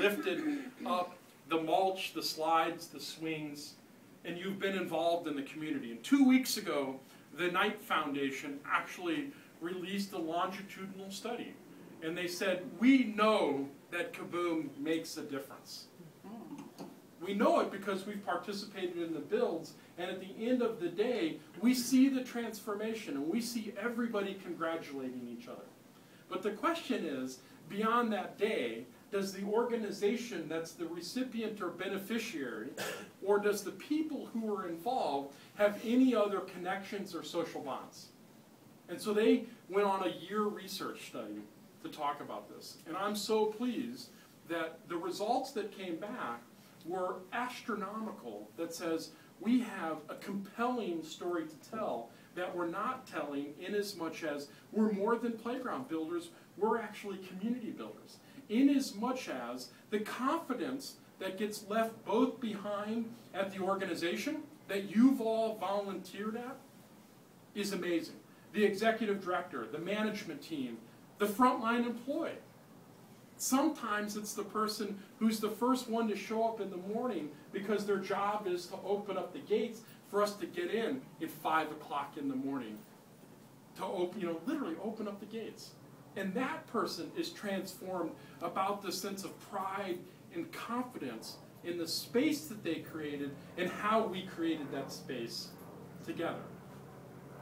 lifted up the mulch, the slides, the swings, and you've been involved in the community. And 2 weeks ago, the Knight Foundation actually released a longitudinal study. And they said, we know that KaBOOM makes a difference. We know it because we've participated in the builds, and at the end of the day, we see the transformation, and we see everybody congratulating each other. But the question is, beyond that day, does the organization that's the recipient or beneficiary, or does the people who are involved have any other connections or social bonds? And so they went on a year research study to talk about this. And I'm so pleased that the results that came back were astronomical, that says we have a compelling story to tell that we're not telling, in as much as we're more than playground builders, we're actually community builders. In as much as the confidence that gets left both behind at the organization that you've all volunteered at is amazing. The executive director, the management team, the frontline employee. Sometimes it's the person who's the first one to show up in the morning because their job is to open up the gates for us to get in at 5 o'clock in the morning. To open, literally open up the gates. And that person is transformed about the sense of pride and confidence in the space that they created and how we created that space together.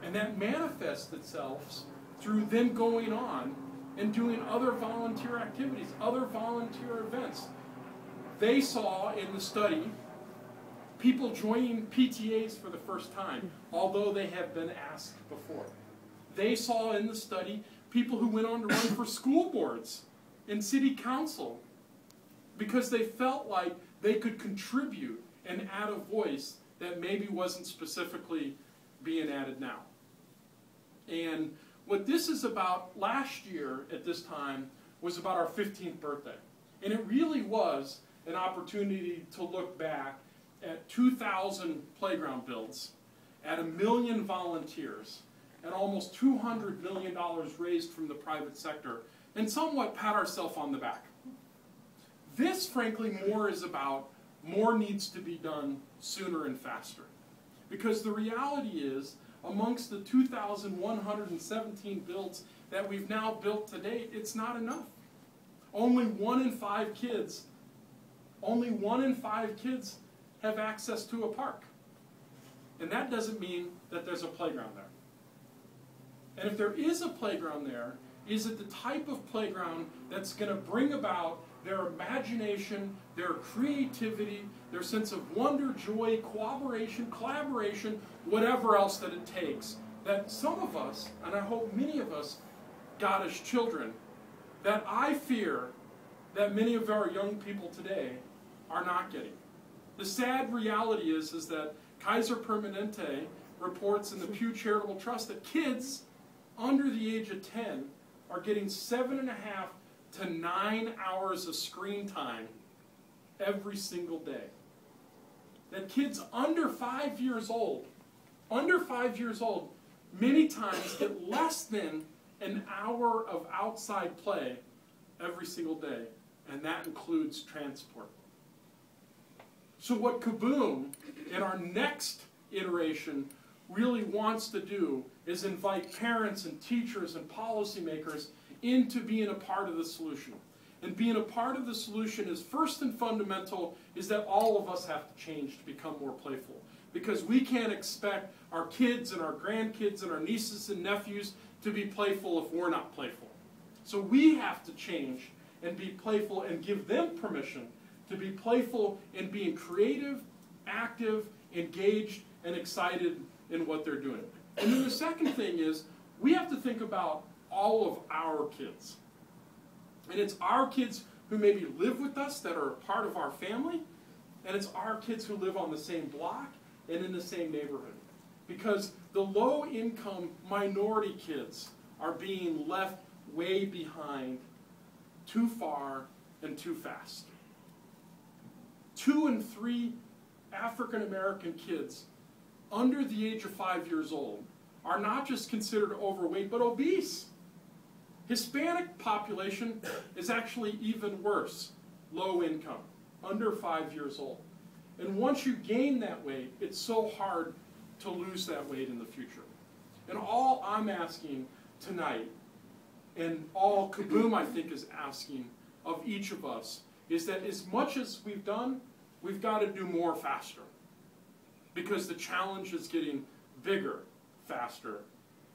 And that manifests itself through them going on and doing other volunteer activities, other volunteer events. They saw in the study people joining PTAs for the first time, although they have been asked before. They saw in the study people who went on to run for school boards and city council because they felt like they could contribute and add a voice that maybe wasn't specifically being added now. And what this is about, last year at this time, was about our 15th birthday. And it really was an opportunity to look back at 2,000 playground builds, at 1 million volunteers, and almost $200 million raised from the private sector, and somewhat pat ourselves on the back. This, frankly, more is about more needs to be done sooner and faster. Because the reality is, amongst the 2,117 builds that we've now built to date, it's not enough. Only 1 in 5 kids have access to a park. And that doesn't mean that there's a playground there. And if there is a playground there, is it the type of playground that's going to bring about their imagination, their creativity, their sense of wonder, joy, cooperation, collaboration, whatever else that it takes, that some of us, and I hope many of us, got as children, that I fear that many of our young people today are not getting. The sad reality is that Kaiser Permanente reports in the Pew Charitable Trust that kids under the age of 10 are getting 7.5 to 9 hours of screen time every single day. That kids under 5 years old, many times get less than an hour of outside play every single day, and that includes transport. So what KaBOOM in our next iteration really wants to do is invite parents and teachers and policymakers into being a part of the solution. And being a part of the solution is first and fundamental is that all of us have to change to become more playful. Because we can't expect our kids and our grandkids and our nieces and nephews to be playful if we're not playful. So we have to change and be playful and give them permission to be playful in being creative, active, engaged, and excited in what they're doing. And then the second thing is we have to think about all of our kids. And it's our kids who maybe live with us that are part of our family, and it's our kids who live on the same block and in the same neighborhood. Because the low-income minority kids are being left way behind too far and too fast. 2 in 3 African American kids under the age of 5 years old are not just considered overweight, but obese. Hispanic population is actually even worse. low income, under 5 years old. And once you gain that weight, it's so hard to lose that weight in the future. And all I'm asking tonight, and all KaBOOM I think is asking of each of us, is that as much as we've done, we've got to do more faster. Because the challenge is getting bigger, faster.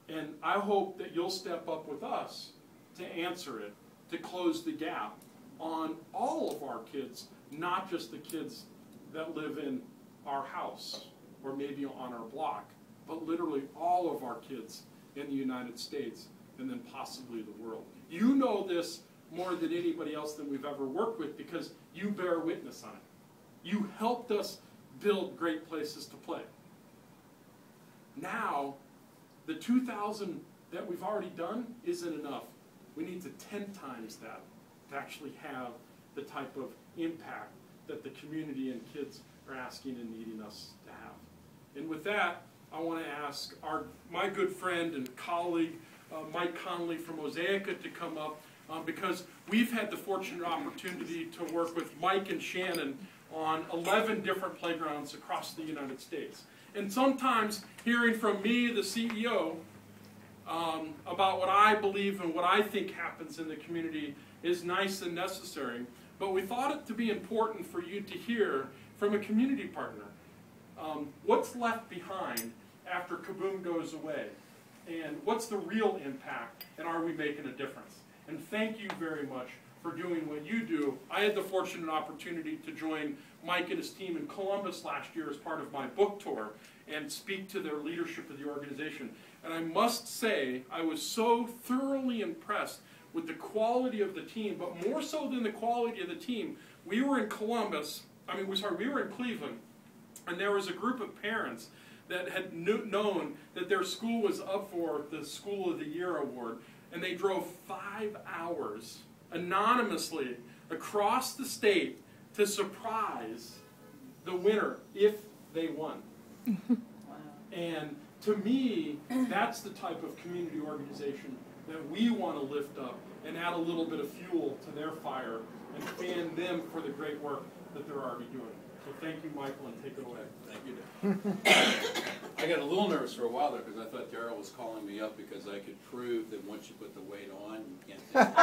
And I hope that you'll step up with us to answer it, to close the gap on all of our kids, not just the kids that live in our house or maybe on our block, but literally all of our kids in the United States and then possibly the world. You know this more than anybody else that we've ever worked with because you bear witness on it. You helped us build great places to play. Now, the 2,000 that we've already done isn't enough. We need to 10 times that to actually have the type of impact that the community and kids are asking and needing us to have. And with that, I want to ask my good friend and colleague, Mike Connelly from Mosaica, to come up because we've had the fortunate opportunity to work with Mike and Shannon on 11 different playgrounds across the United States. And sometimes hearing from me, the CEO, about what I believe and what I think happens in the community is nice and necessary. But we thought it to be important for you to hear from a community partner. What's left behind after KaBOOM goes away? And what's the real impact? And are we making a difference? And thank you very much for doing what you do. I had the fortunate opportunity to join Mike and his team in Columbus last year as part of my book tour and speak to their leadership of the organization. And I must say, I was so thoroughly impressed with the quality of the team, but more so than the quality of the team, we were in Columbus, we were in Cleveland, and there was a group of parents that had known that their school was up for the School of the Year award, and they drove 5 hours anonymously across the state to surprise the winner if they won. Wow. And to me, that's the type of community organization that we want to lift up and add a little bit of fuel to their fire and fan them for the great work that they're already doing. So thank you, Michael, and take it away. Thank you. I got a little nervous for a while there because I thought Darell was calling me up because I could prove that once you put the weight on, you can't take it.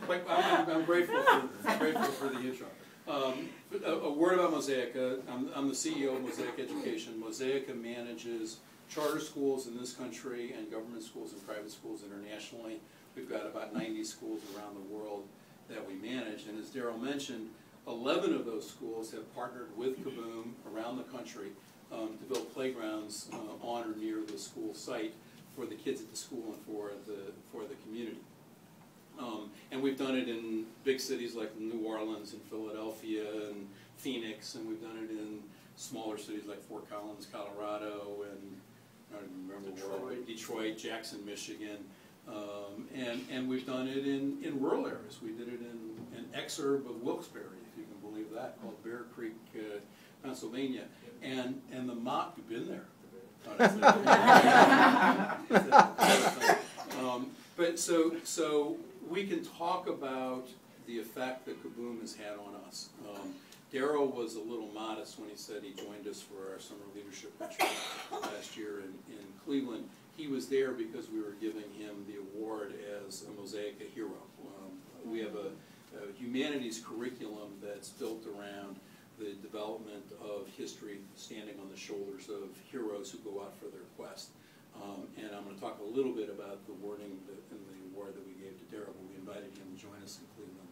But I'm grateful for the intro. A word about Mosaica. I'm the CEO of Mosaica Education. Mosaica manages charter schools in this country and government schools and private schools internationally. We've got about 90 schools around the world that we manage. And as Darell mentioned, 11 of those schools have partnered with KaBOOM around the country to build playgrounds on or near the school site for the kids at the school and for the community. And we've done it in big cities like New Orleans and Philadelphia and Phoenix, and we've done it in smaller cities like Fort Collins, Colorado, and I don't even remember Detroit, Jackson, Michigan. And we've done it in rural areas. We did it in an exurb of Wilkes-Barre, if you can believe that, called Bear Creek, Pennsylvania. And the mock, you've been there. But so we can talk about the effect that KaBOOM has had on us. Darell was a little modest when he said he joined us for our summer leadership retreat last year in Cleveland. He was there because we were giving him the award as a Mosaica hero. We have a humanities curriculum that's built around the development of history standing on the shoulders of heroes who go out for their quest. And I'm going to talk a little bit about the wording and the award that we gave to Darell, but we invited him to join us in Cleveland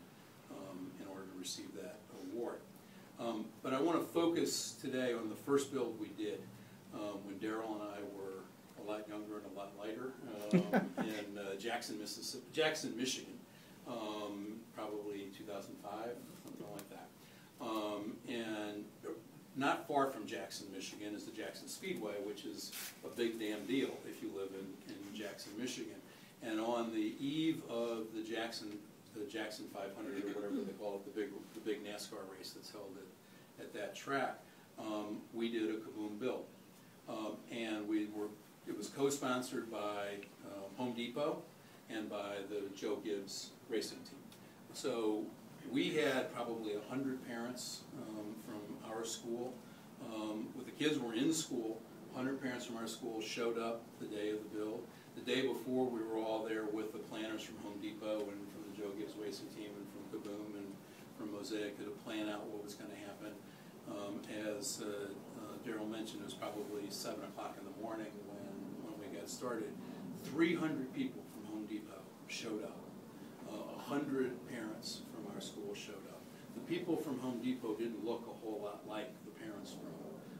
in order to receive that award. But I want to focus today on the first build we did when Darell and I were a lot younger and a lot lighter in Jackson, Michigan, probably 2005, something like that. And not far from Jackson, Michigan is the Jackson Speedway, which is a big damn deal if you live in Jackson, Michigan. And on the eve of the Jackson 500 or whatever they call it, the big NASCAR race that's held at that track, we did a KaBOOM build. And it was co-sponsored by Home Depot and by the Joe Gibbs racing team. So we had probably 100 parents from our school. When the kids were in school, 100 parents from our school showed up the day of the build. The day before, we were all there with the planners from Home Depot and from the Joe Gibbs Racing Team and from KaBOOM and from Mosaica to plan out what was going to happen. As Darell mentioned, it was probably 7 o'clock in the morning when we got started. 300 people from Home Depot showed up. 100 parents from our school showed up. The people from Home Depot didn't look a whole lot like the parents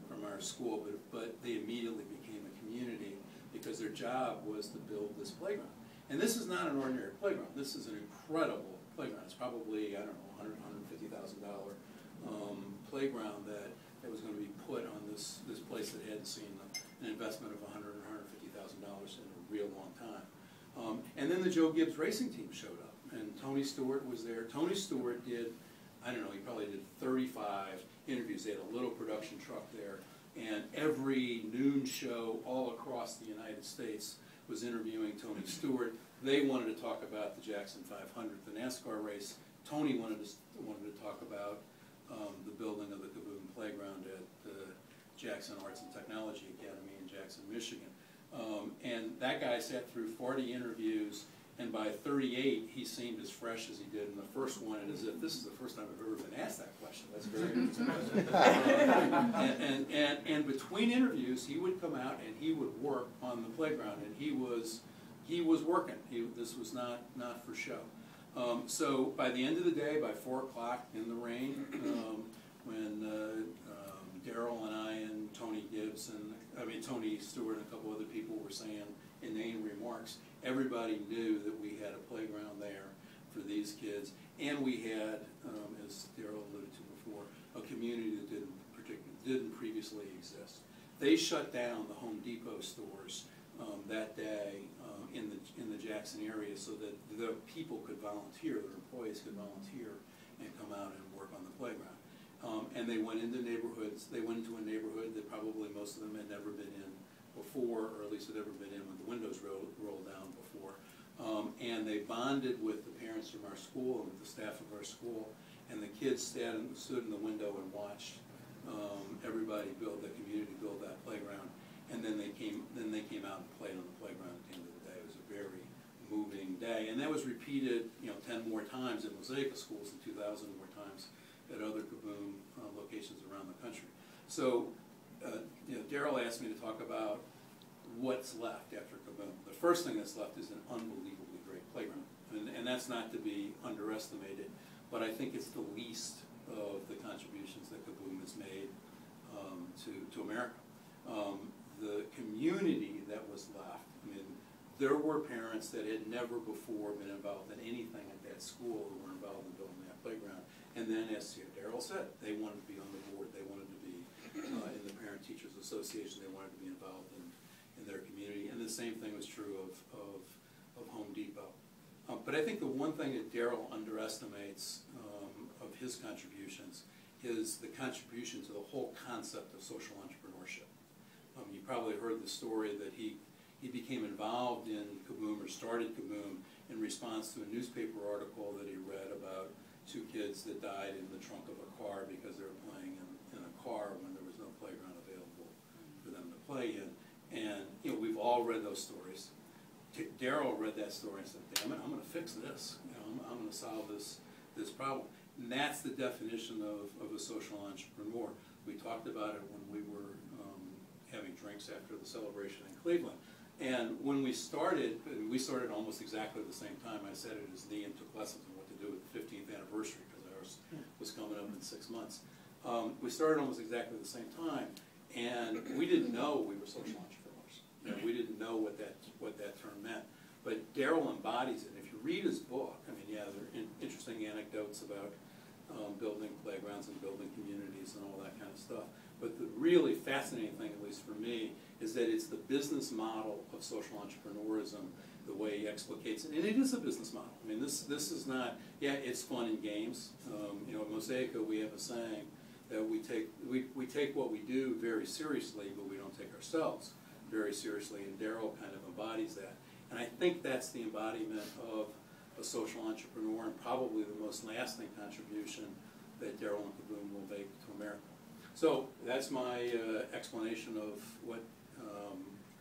from our school, but they immediately became a community because their job was to build this playground. And this is not an ordinary playground. This is an incredible playground. It's probably, I don't know, $150,000 playground that was going to be put on this place that hadn't seen an investment of $100,000 or $150,000 in a real long time. And then the Joe Gibbs Racing Team showed up, and Tony Stewart was there. Tony Stewart did, I don't know, he probably did 35 interviews. They had a little production truck there, and every noon show all across the United States was interviewing Tony Stewart. They wanted to talk about the Jackson 500, the NASCAR race. Tony wanted to talk about the building of the KaBOOM playground at Jackson Arts and Technology Academy in Jackson, Michigan. And that guy sat through 40 interviews, and by 38, he seemed as fresh as he did in the first one, and as if this is the first time I've ever been asked that question. That's very interesting. And between interviews, he would come out and he would work on the playground, and he was working. This was not for show. So by the end of the day, by 4 o'clock in the rain, when Darell and I and Tony Gibbs and Tony Stewart and a couple other people were saying inane remarks, everybody knew that we had a playground there for these kids, and we had, as Darell alluded to before, a community that didn't previously exist. They shut down the Home Depot stores that day in the Jackson area so that the people could volunteer, their employees could volunteer and come out and work on the playground. And they went into neighborhoods. They went into a neighborhood that probably most of them had never been in before, or at least had never been in when the windows rolled down before. And they bonded with the parents from our school and with the staff of our school. And the kids stood in the window and watched everybody build, the community build that playground. And then they came out and played on the playground at the end of the day. It was a very moving day. And that was repeated 10 more times in Mosaica schools and 2,000 more times at other KaBOOM locations around the country. So, Darell asked me to talk about what's left after KaBOOM. The first thing that's left is an unbelievably great playground, and that's not to be underestimated. But I think it's the least of the contributions that KaBOOM has made to America. The community that was left. There were parents that had never before been involved in anything at that school who were involved in building that playground. And then, as Darell said, they wanted to be on the board. They wanted to be in the Parent Teachers Association. They wanted to be involved in their community. And the same thing was true of Home Depot. But I think the one thing that Darell underestimates of his contributions is the contribution to the whole concept of social entrepreneurship. You probably heard the story that he became involved in KaBOOM, or started KaBOOM, in response to a newspaper article that he read about 2 kids that died in the trunk of a car because they were playing in a car when there was no playground available for them to play in. And we've all read those stories. Darell read that story and said, "Damn it, I'm going to fix this. I'm going to solve this problem." And that's the definition of a social entrepreneur. We talked about it when we were having drinks after the celebration in Cleveland. And when we started almost exactly at the same time. I sat at his knee and took lessons on what to do with the 15th anniversary because ours was coming up in 6 months. We started almost exactly at the same time, and we didn't know we were social entrepreneurs. We didn't know what that term meant. But Darell embodies it. And if you read his book, there are interesting anecdotes about building playgrounds and building communities and all that kind of stuff. But the really fascinating thing, at least for me, is that it's the business model of social entrepreneurism, the way he explicates it. And it is a business model. This is not, it's fun and games. At Mosaica, we have a saying that we take what we do very seriously, but we don't take ourselves very seriously. And Darell kind of embodies that. And I think that's the embodiment of a social entrepreneur and probably the most lasting contribution that Darell and KaBOOM will make to America. So that's my explanation of what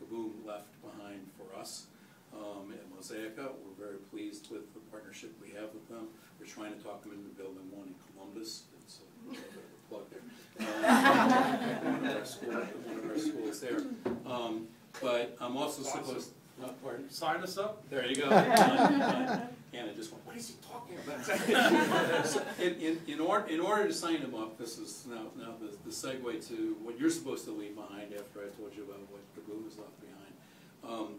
KaBOOM left behind for us at Mosaica. We're very pleased with the partnership we have with them. We're trying to talk them into building one in Columbus. It's a bit of a plug there. One of our schools there. But I'm also supposed to... Pardon? Sign us up. There you go. Hannah just went, what is he talking about? So in order to sign him up, this is now the segue to what you're supposed to leave behind after I told you about what KaBOOM has left behind.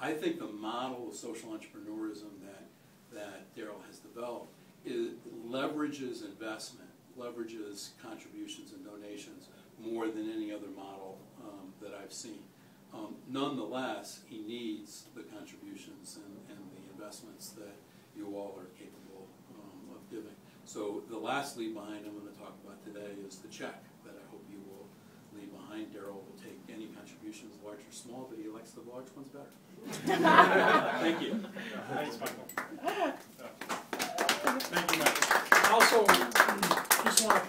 I think the model of social entrepreneurism that Darell has developed leverages investment, leverages contributions and donations more than any other model that I've seen. Nonetheless, he needs the contributions and the investments that you all are capable of giving. So the last leave behind I'm going to talk about today is the check that I hope you will leave behind. Darell will take any contributions, large or small, but he likes the large ones better. Thank you. Thanks, Michael. Thank you, Michael. Also,